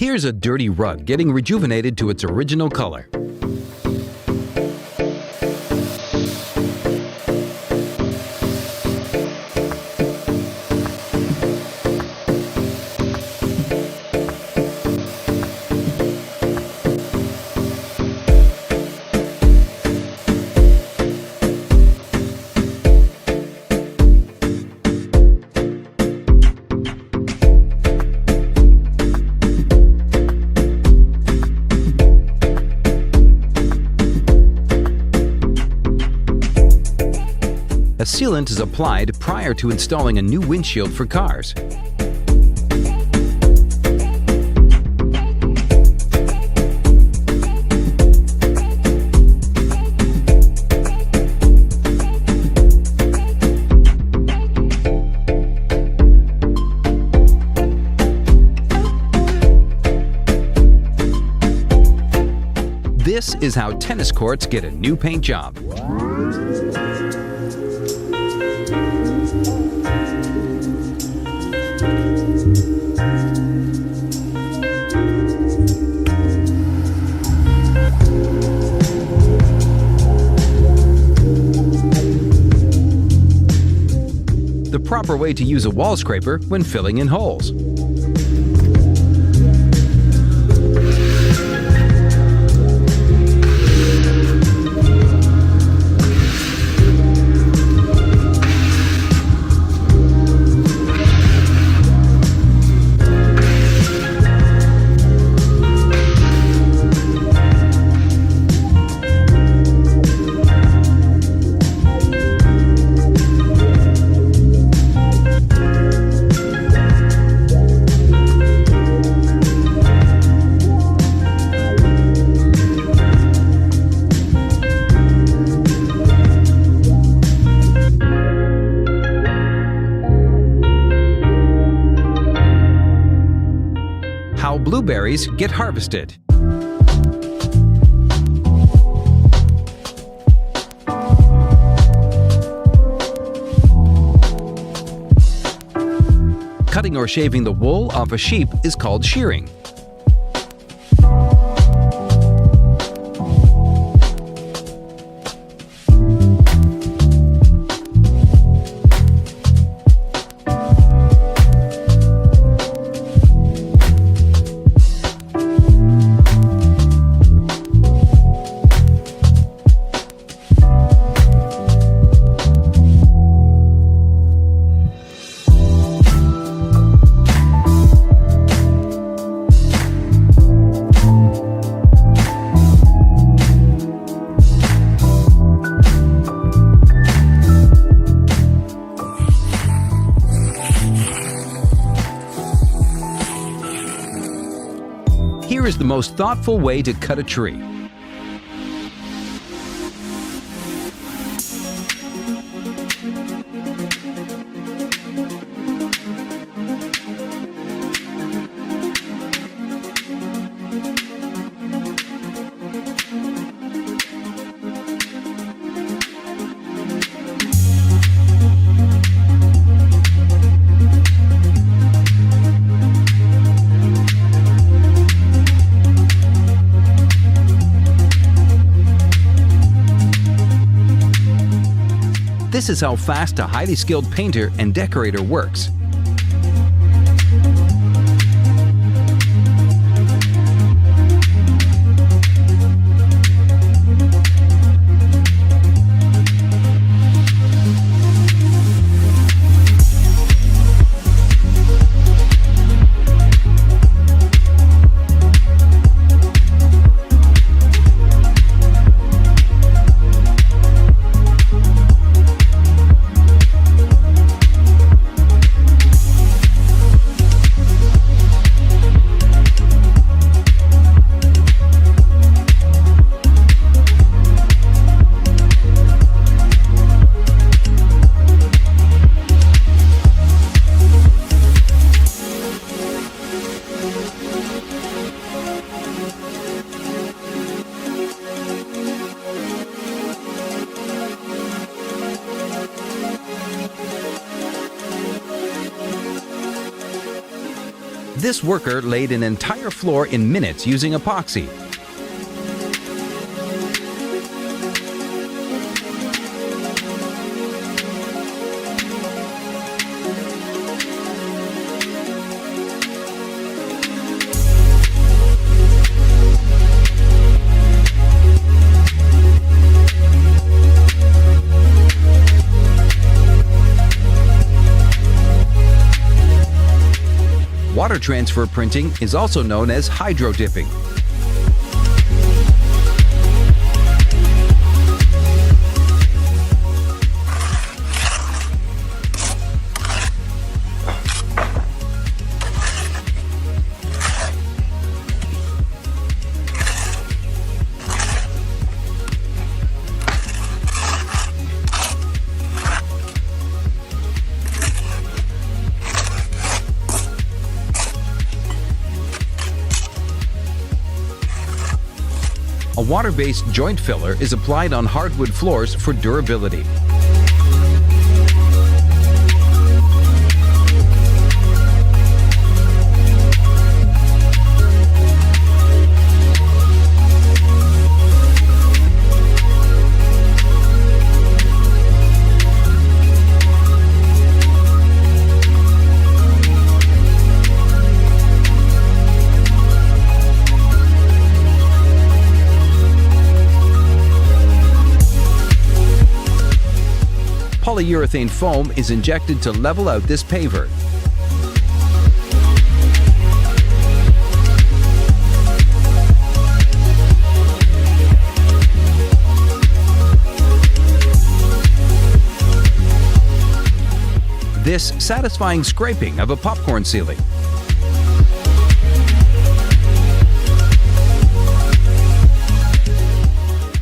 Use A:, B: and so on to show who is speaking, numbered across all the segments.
A: Here's a dirty rug getting rejuvenated to its original color. A sealant is applied prior to installing a new windshield for cars. This is how tennis courts get a new paint job. The proper way to use a wall scraper when filling in holes. How blueberries get harvested. Cutting or shaving the wool off a sheep is called shearing. Here is the most thoughtful way to cut a tree. This is how fast a highly skilled painter and decorator works. This worker laid an entire floor in minutes using epoxy. Water transfer printing is also known as hydro dipping. A water-based joint filler is applied on hardwood floors for durability. Polyurethane foam is injected to level out this paver. This satisfying scraping of a popcorn ceiling.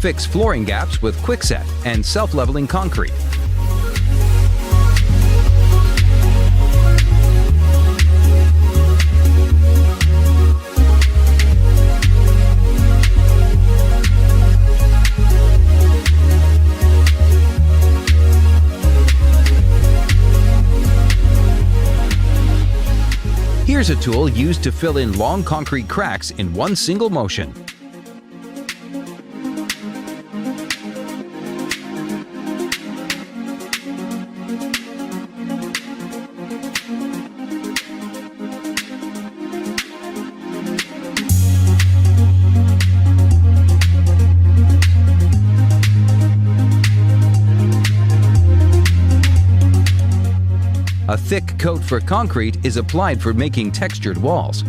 A: Fix flooring gaps with quickset and self-leveling concrete. Here's a tool used to fill in long concrete cracks in one single motion. A thick coat for concrete is applied for making textured walls.